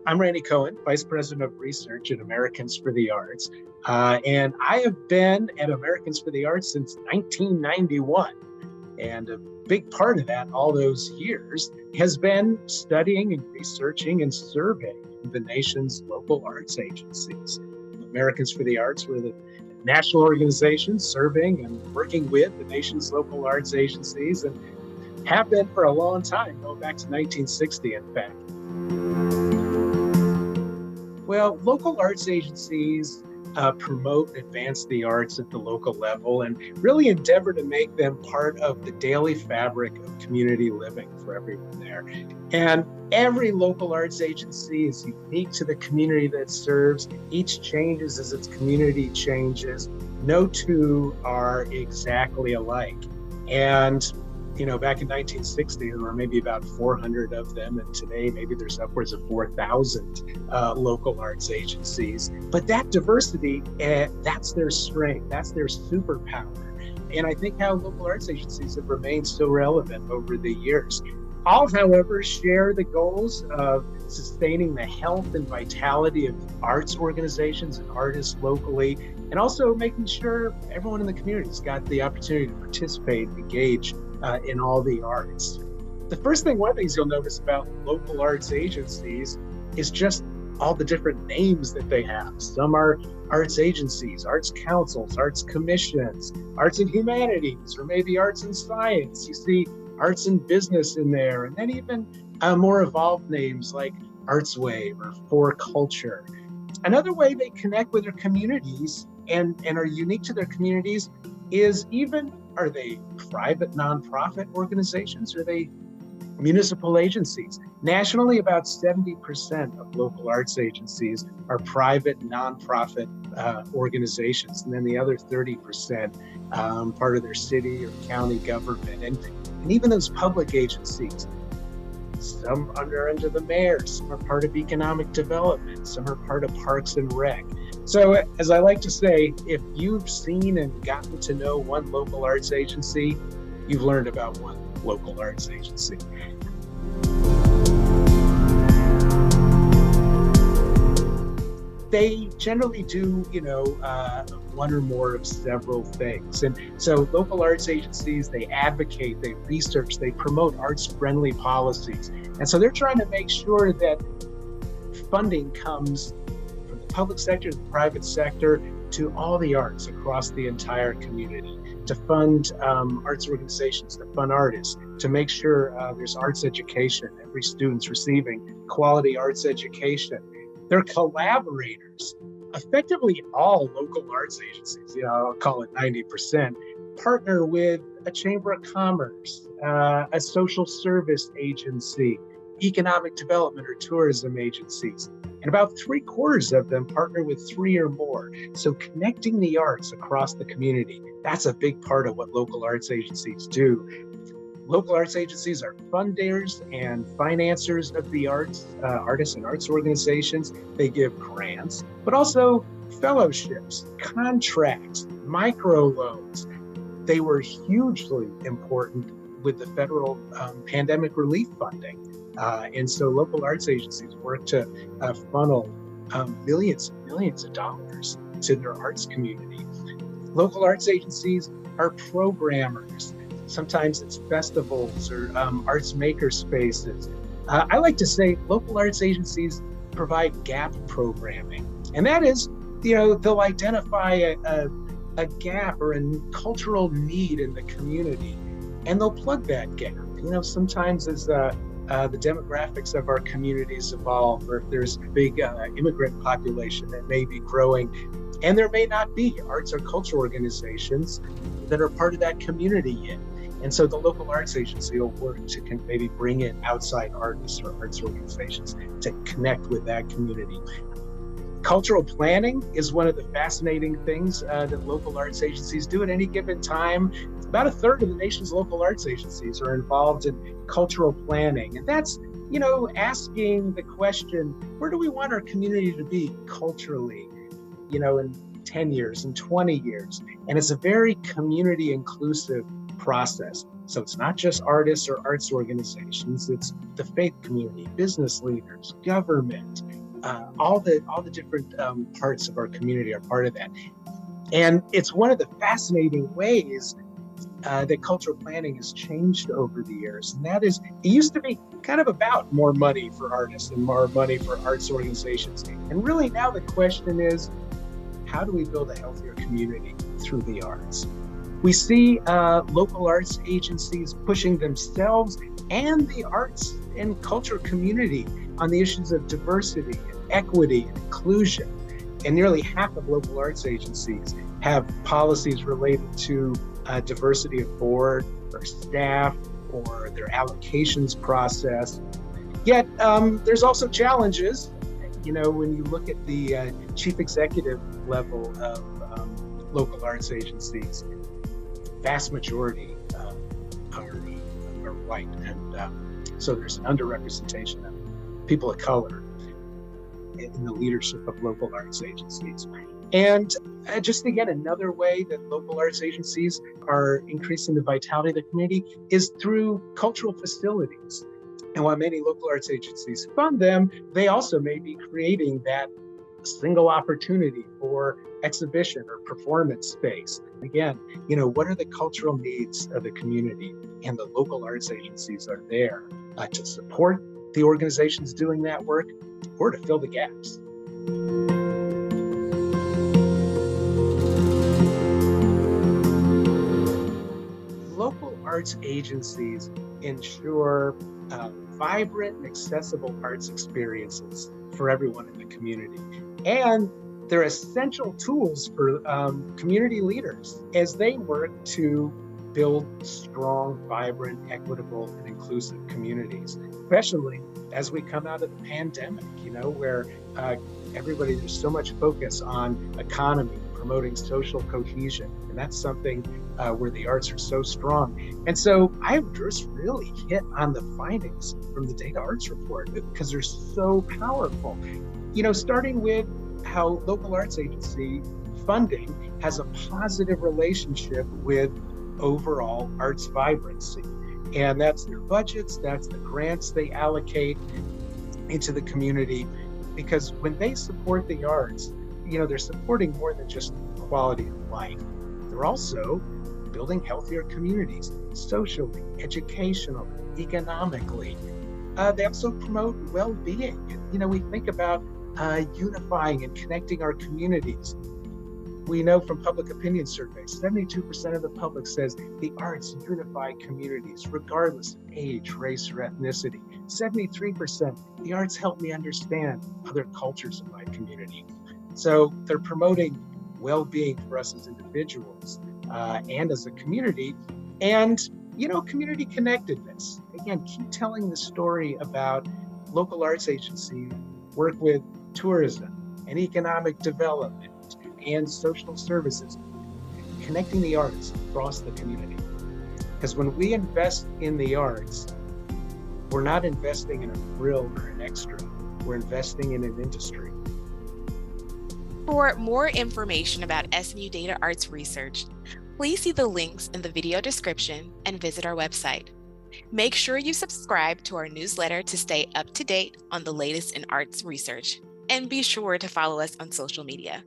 I'm Randy Cohen, Vice President of Research at Americans for the Arts. And I have been at Americans for the Arts since 1991. And a big part of that, all those years, has been studying and researching and surveying the nation's local arts agencies. Americans for the Arts were the national organization serving and working with the nation's local arts agencies, and have been for a long time, going back to 1960, in fact. Well, local arts agencies promote and advance the arts at the local level and really endeavor to make them part of the daily fabric of community living for everyone there. And every local arts agency is unique to the community that it serves. Each changes as its community changes. No two are exactly alike. And back in 1960, there were maybe about 400 of them, and today maybe there's upwards of 4,000 local arts agencies. But that diversity, that's their strength, that's their superpower. And I think how local arts agencies have remained so relevant over the years. All, however, share the goals of sustaining the health and vitality of arts organizations and artists locally, and also making sure everyone in the community's got the opportunity to participate, engage in all the arts. One of the things you'll notice about local arts agencies is just all the different names that they have. Some are arts agencies, arts councils, arts commissions, arts and humanities, or maybe arts and science. You see arts and business in there, and then even more evolved names like Artswave or For Culture. Another way they connect with their communities and are unique to their communities is are they private nonprofit organizations? Are they municipal agencies? Nationally, about 70% of local arts agencies are private nonprofit organizations, and then the other 30% part of their city or county government. And even those public agencies, some are under the mayor, some are part of economic development, some are part of Parks and Rec. So as I like to say, if you've seen and gotten to know one local arts agency, you've learned about one local arts agency. They generally do, one or more of several things. And so local arts agencies, they advocate, they research, they promote arts-friendly policies. And so they're trying to make sure that funding comes from the public sector to the private sector to all the arts across the entire community, to fund arts organizations, to fund artists, to make sure there's arts education, every student's receiving quality arts education. They're collaborators. Effectively all local arts agencies, I'll call it 90%, partner with a chamber of commerce, a social service agency, economic development or tourism agencies. And about 3/4 of them partner with 3 or more. So connecting the arts across the community, that's a big part of what local arts agencies do. Local arts agencies are funders and financiers of the arts, artists and arts organizations. They give grants, but also fellowships, contracts, microloans. They were hugely important with the federal pandemic relief funding. And so local arts agencies work to funnel millions and millions of dollars to their arts community. Local arts agencies are programmers. Sometimes it's festivals or arts maker spaces. I like to say local arts agencies provide gap programming. And that is, they'll identify a gap or a cultural need in the community, and they'll plug that gap. Sometimes as the demographics of our communities evolve, or if there's a big immigrant population that may be growing, and there may not be arts or cultural organizations that are part of that community yet. And so the local arts agency will work to maybe bring in outside artists or arts organizations to connect with that community. Cultural planning is one of the fascinating things that local arts agencies do at any given time. About 1/3 of the nation's local arts agencies are involved in cultural planning. And that's, asking the question, where do we want our community to be culturally, in 10 years, in 20 years? And it's a very community inclusive process. So it's not just artists or arts organizations, it's the faith community, business leaders, government, all the different parts of our community are part of that. And it's one of the fascinating ways that cultural planning has changed over the years. And that is, it used to be kind of about more money for artists and more money for arts organizations. And really now the question is, how do we build a healthier community through the arts? We see local arts agencies pushing themselves and the arts and culture community on the issues of diversity, and equity, and inclusion. And nearly half of local arts agencies have policies related to diversity of board or staff or their allocations process. Yet there's also challenges. You know, when you look at the chief executive level of local arts agencies, vast majority are white, and so there's an underrepresentation of people of color in the leadership of local arts agencies. And just again, another way that local arts agencies are increasing the vitality of the community is through cultural facilities. And while many local arts agencies fund them, they also may be creating that single opportunity for exhibition or performance space. Again, you know, what are the cultural needs of the community? And the local arts agencies are there to support the organizations doing that work or to fill the gaps. Local arts agencies ensure vibrant and accessible arts experiences for everyone in the community. And they're essential tools for community leaders as they work to build strong, vibrant, equitable, and inclusive communities, especially as we come out of the pandemic, you know, where there's so much focus on economy, promoting social cohesion. And that's something where the arts are so strong. And so I've just really hit on the findings from the DataArts report because they're so powerful. You know, starting with how local arts agency funding has a positive relationship with overall arts vibrancy. And that's their budgets, that's the grants they allocate into the community. Because when they support the arts, you know, they're supporting more than just quality of life. They're also building healthier communities, socially, educationally, economically. They also promote well-being. You know, we think about unifying and connecting our communities. We know from public opinion surveys, 72% of the public says the arts unify communities regardless of age, race, or ethnicity. 73%, the arts help me understand other cultures in my community. So they're promoting well-being for us as individuals and as a community, and, you know, community connectedness. Again, keep telling the story about local arts agencies work with tourism and economic development and social services, connecting the arts across the community. Because when we invest in the arts, we're not investing in a frill or an extra, we're investing in an industry. For more information about SMU DataArts research, please see the links in the video description and visit our website. Make sure you subscribe to our newsletter to stay up to date on the latest in arts research, and be sure to follow us on social media.